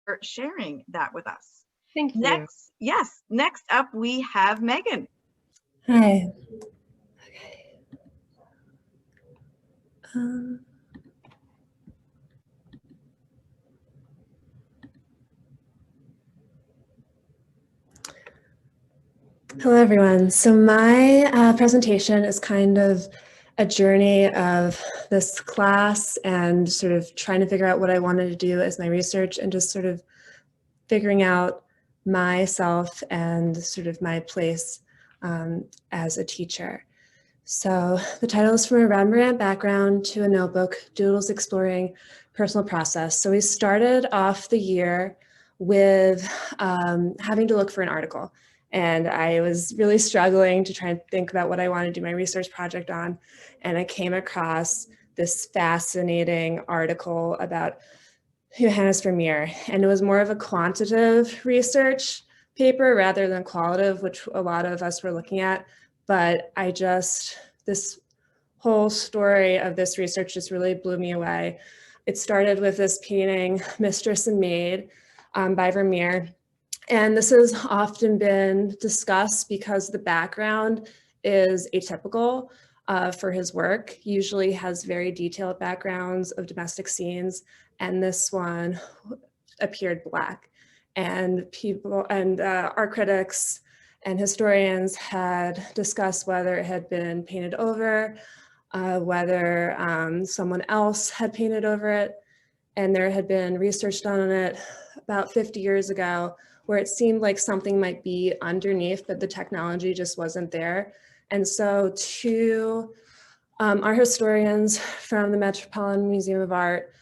for sharing that with us. Thank you. Next up we have Meghan. Hi. Hello, everyone. So my presentation is kind of a journey of this class and sort of trying to figure out what I wanted to do as my research and just sort of figuring out myself and sort of my place as a teacher. So the title is From a Rembrandt Background to a Notebook, Doodles Exploring Personal Process. So we started off the year with having to look for an article. And I was really struggling to try and think about what I wanted to do my research project on. And I came across this fascinating article about Johannes Vermeer. And it was more of a quantitative research paper rather than qualitative, which a lot of us were looking at. But this whole story of this research just really blew me away. It started with this painting, Mistress and Maid, by Vermeer. And this has often been discussed because the background is atypical for his work. Usually has very detailed backgrounds of domestic scenes, and this one appeared black. And art critics and historians had discussed whether it had been painted over, whether someone else had painted over it. And there had been research done on it about 50 years ago where it seemed like something might be underneath, but the technology just wasn't there. And so two art historians from the Metropolitan Museum of Art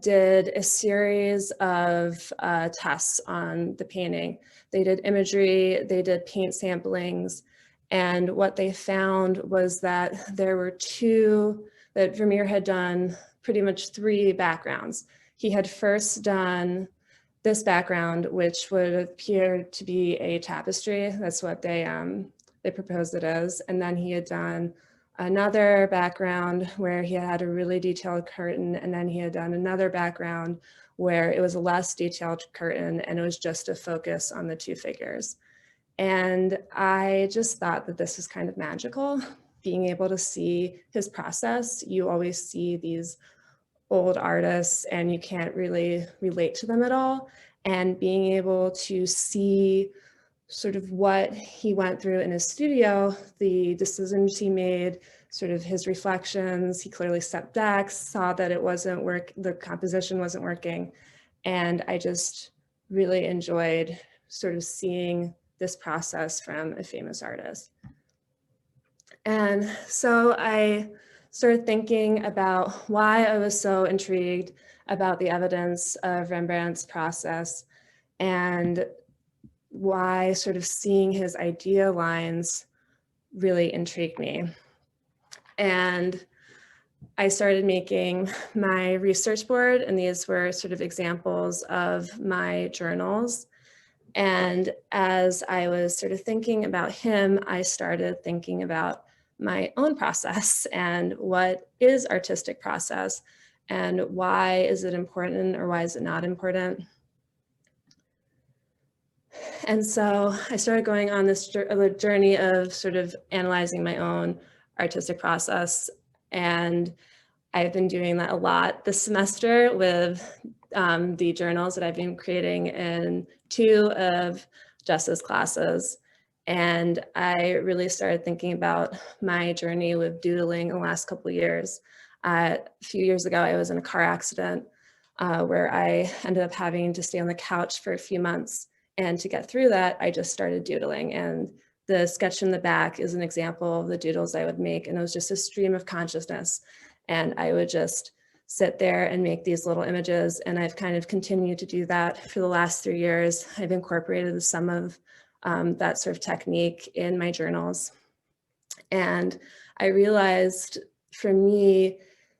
did a series of tests on the painting. They did imagery, they did paint samplings, and what they found was that there were that Vermeer had done pretty much three backgrounds. He had first done this background, which would appear to be a tapestry. That's what they proposed it as. And then he had done another background where he had a really detailed curtain, and then he had done another background where it was a less detailed curtain and it was just a focus on the two figures. And I just thought that this was kind of magical, being able to see his process. You always see these old artists and you can't really relate to them at all. And being able to see sort of what he went through in his studio, the decisions he made, sort of his reflections. He clearly stepped back, saw that the composition wasn't working. And I just really enjoyed sort of seeing this process from a famous artist. And so I started thinking about why I was so intrigued about the evidence of Rembrandt's process and why sort of seeing his idea lines really intrigued me. And I started making my research board, and these were sort of examples of my journals. And as I was sort of thinking about him, I started thinking about my own process and what is artistic process and why is it important or why is it not important. And so I started going on this journey of sort of analyzing my own artistic process. And I've been doing that a lot this semester with the journals that I've been creating in 2 of Jess's classes. And I really started thinking about my journey with doodling in the last couple of years. A few years ago, I was in a car accident where I ended up having to stay on the couch for a few months. And to get through that, I just started doodling. And the sketch in the back is an example of the doodles I would make. And it was just a stream of consciousness. And I would just sit there and make these little images. And I've kind of continued to do that for the last 3 years. I've incorporated some of that sort of technique in my journals. And I realized for me,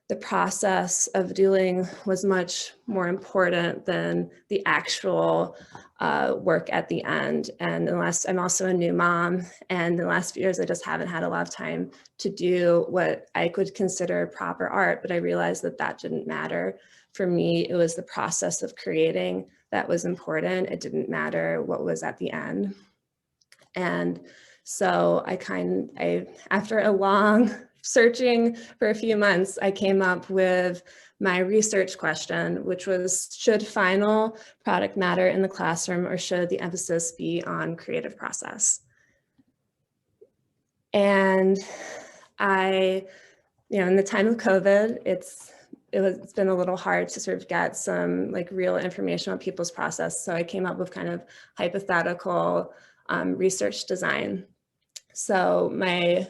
the process of doodling was much more important than the actual work at the end. And I'm also a new mom, and in the last few years, I just haven't had a lot of time to do what I could consider proper art, but I realized that that didn't matter. For me, it was the process of creating that was important. It didn't matter what was at the end. And so after a long searching for a few months, I came up with my research question, which was, should final product matter in the classroom, or should the emphasis be on creative process? And in the time of COVID, it's been a little hard to sort of get some like real information on people's process. So I came up with kind of hypothetical research design. So my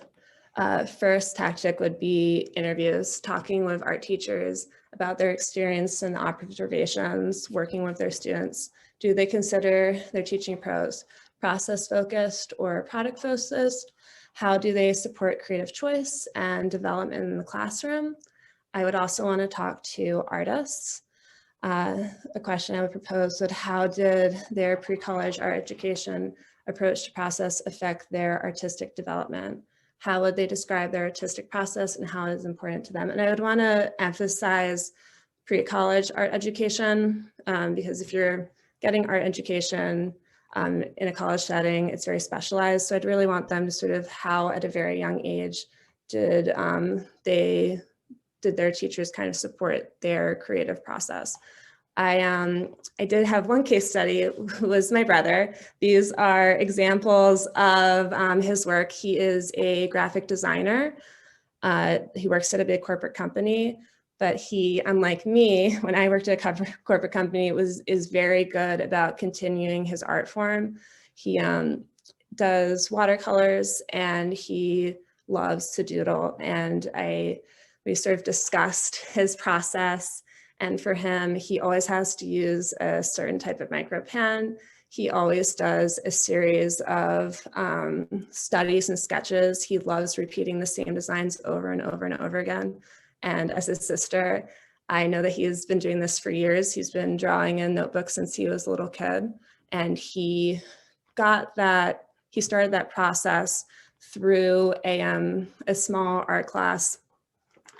first tactic would be interviews, talking with art teachers about their experience and observations, working with their students. Do they consider their teaching process focused or product focused? How do they support creative choice and development in the classroom? I would also want to talk to artists. A question I would propose would, how did their pre-college art education approach to process affect their artistic development? How would they describe their artistic process and how it is important to them? And I would want to emphasize pre-college art education, because if you're getting art education in a college setting, it's very specialized. So I'd really want them to sort of, how at a very young age did their teachers kind of support their creative process. I did have one case study, who was my brother. These are examples of his work. He is a graphic designer. He works at a big corporate company, but he, unlike me, when I worked at a corporate company, is very good about continuing his art form. He does watercolors and he loves to doodle. And we sort of discussed his process. And for him, he always has to use a certain type of micro pen. He always does a series of studies and sketches. He loves repeating the same designs over and over and over again. And as his sister, I know that he's been doing this for years. He's been drawing in notebooks since he was a little kid. And he started that process through a small art class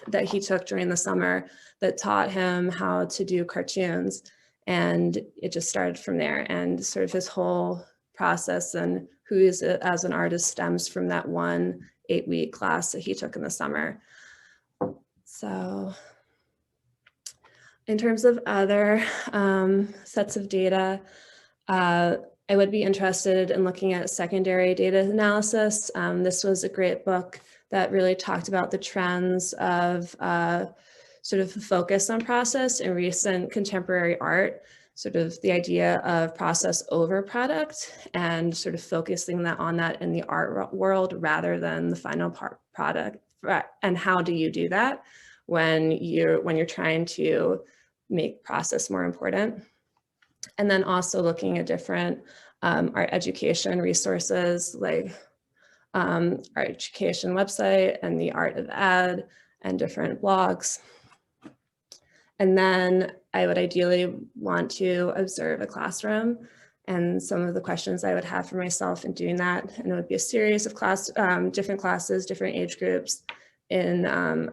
that he took during the summer that taught him how to do cartoons. And it just started from there. And sort of his whole process and who he is as an artist stems from that one 8-week class that he took in the summer. So in terms of other sets of data, I would be interested in looking at secondary data analysis. This was a great book that really talked about the trends of sort of focus on process in recent contemporary art, sort of the idea of process over product and sort of focusing on that in the art world rather than the final product. And how do you do that when you're trying to make process more important? And then also looking at different art education resources like art education website and the Art of Ed and different blogs. And then I would ideally want to observe a classroom, and some of the questions I would have for myself in doing that, and it would be a series of different classes, different age groups in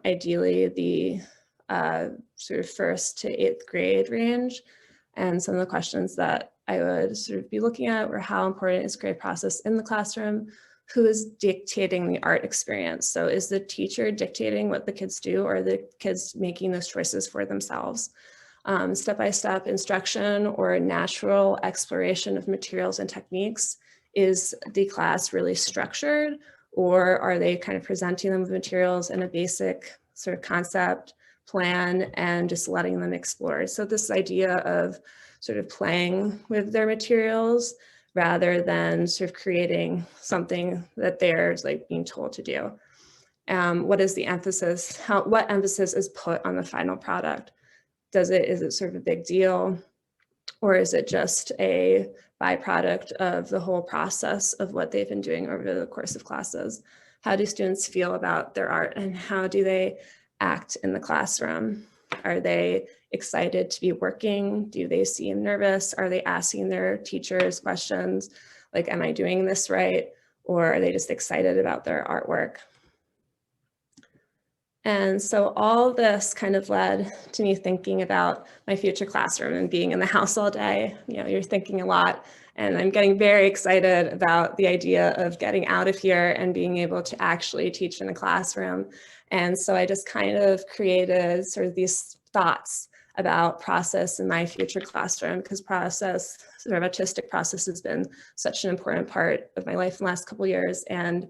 ideally the sort of 1st to 8th grade range. And some of the questions that I would sort of be looking at were, how important is creative process in the classroom? Who is dictating the art experience? So is the teacher dictating what the kids do, or are the kids making those choices for themselves? Step-by-step instruction or natural exploration of materials and techniques. Is the class really structured, or are they kind of presenting them with materials in a basic sort of concept plan and just letting them explore? So this idea of sort of playing with their materials rather than sort of creating something that they're like being told to do. What is the emphasis? What emphasis is put on the final product? Is it sort of a big deal, or is it just a byproduct of the whole process of what they've been doing over the course of classes? How do students feel about their art, and how do they act in the classroom? Are they excited to be working? Do they seem nervous? Are they asking their teachers questions like, am I doing this right? Or are they just excited about their artwork? And so all this kind of led to me thinking about my future classroom and being in the house all day. You know, you're thinking a lot, and I'm getting very excited about the idea of getting out of here and being able to actually teach in a classroom. And so I just kind of created sort of these thoughts about process in my future classroom, because process, sort of artistic process, has been such an important part of my life in the last couple of years. And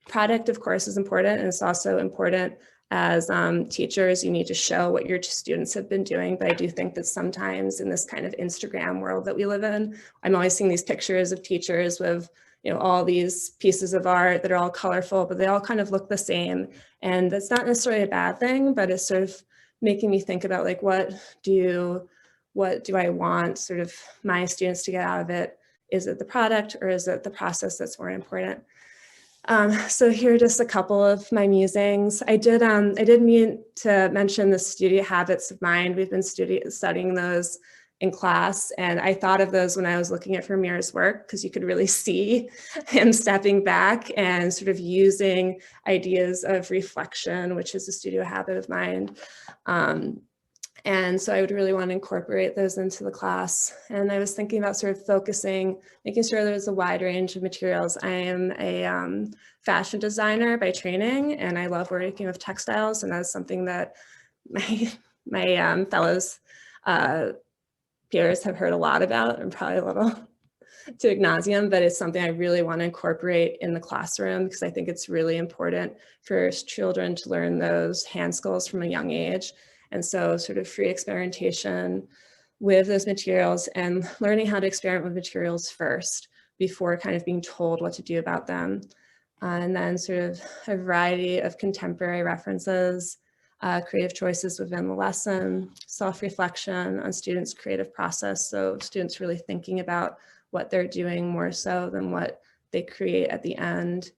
product, of course, is important, and it's also important as teachers. You need to show what your students have been doing, but I do think that sometimes in this kind of Instagram world that we live in, I'm always seeing these pictures of teachers with, you know, all these pieces of art that are all colorful, but they all kind of look the same. And that's not necessarily a bad thing, but it's sort of making me think about, like, what do I want sort of my students to get out of it? Is it the product, or is it the process that's more important? So here are just a couple of my musings. I did mean to mention the studio habits of mind. We've been studying those in class, and I thought of those when I was looking at Vermeer's work, because you could really see him stepping back and sort of using ideas of reflection, which is a studio habit of mind. And so I would really want to incorporate those into the class. And I was thinking about sort of focusing, making sure there's a wide range of materials. I am a fashion designer by training, and I love working with textiles. And that's something that my fellows peers have heard a lot about, and probably a little to ad nauseum, but it's something I really want to incorporate in the classroom, because I think it's really important for children to learn those hand skills from a young age. And so sort of free experimentation with those materials and learning how to experiment with materials first before kind of being told what to do about them. And then sort of a variety of contemporary references, creative choices within the lesson, self-reflection on students' creative process. So students really thinking about what they're doing more so than what they create at the end,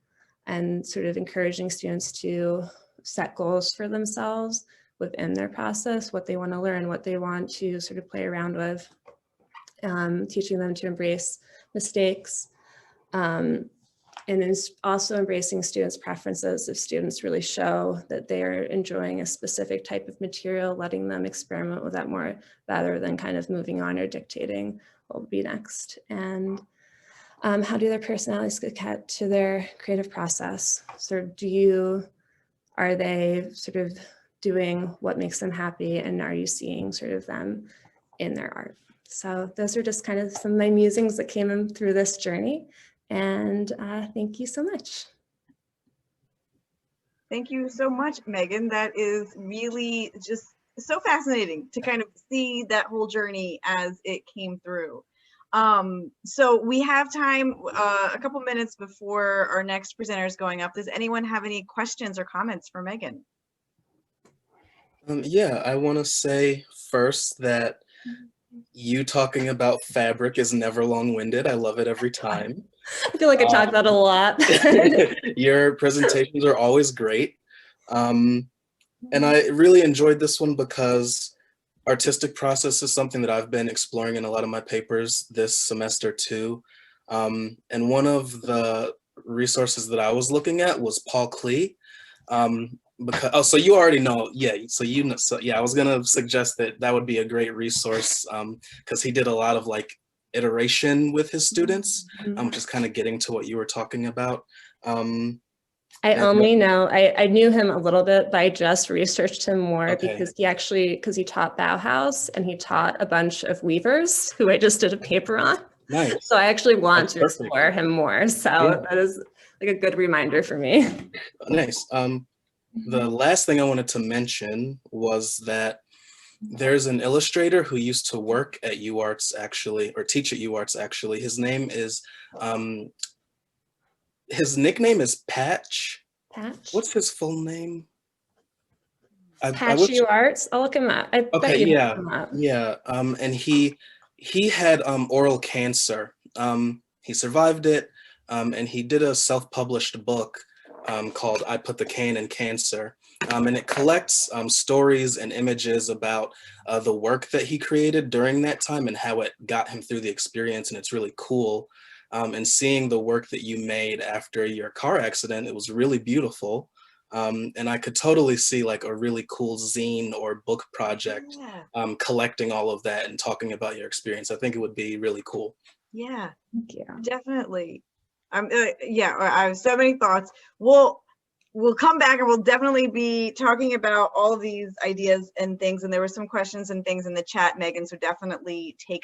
and sort of encouraging students to set goals for themselves within their process, what they want to learn, what they want to sort of play around with, teaching them to embrace mistakes, and then also embracing students' preferences. If students really show that they are enjoying a specific type of material, letting them experiment with that more, rather than kind of moving on or dictating what will be next. And how do their personalities get to their creative process? So are they sort of doing what makes them happy, and are you seeing sort of them in their art? So those are just kind of some of my musings that came in through this journey. And thank you so much. Thank you so much, Megan. That is really just so fascinating to kind of see that whole journey as it came through. So we have time, a couple minutes before our next presenter is going up. Does anyone have any questions or comments for Megan? Yeah, I want to say first that you talking about fabric is never long-winded. I love it every time. I feel like I talk about it a lot. Your presentations are always great. And I really enjoyed this one because artistic process is something that I've been exploring in a lot of my papers this semester too. And one of the resources that I was looking at was Paul Klee. Because so you already know, yeah. So I was gonna suggest that would be a great resource because he did a lot of like iteration with his students, just kind of getting to what you were talking about. I only know, I knew him a little bit, but I just researched him more Okay. because he taught Bauhaus, and he taught a bunch of weavers who I just did a paper on. Nice. So I actually want That's to perfect. explore him more. So Yeah. That is like a good reminder for me. Nice. The last thing I wanted to mention was that there's an illustrator who used to work at UArts actually, or teach at UArts actually. His name is, his nickname is Patch. Patch? What's his full name? Patch UArts? I'll look him up. I bet you look him up. Yeah. And he had oral cancer. He survived it, and he did a self-published book called I Put the Cane in Cancer. And it collects stories and images about the work that he created during that time and how it got him through the experience, and it's really cool. and seeing the work that you made after your car accident, it was really beautiful. And I could totally see like a really cool zine or book project, Yeah. collecting all of that and talking about your experience. I think it would be really cool. Yeah, Thank you. definitely. Yeah, I have so many thoughts. We'll come back and we'll definitely be talking about all of these ideas and things. And there were some questions and things in the chat, Megan, so definitely take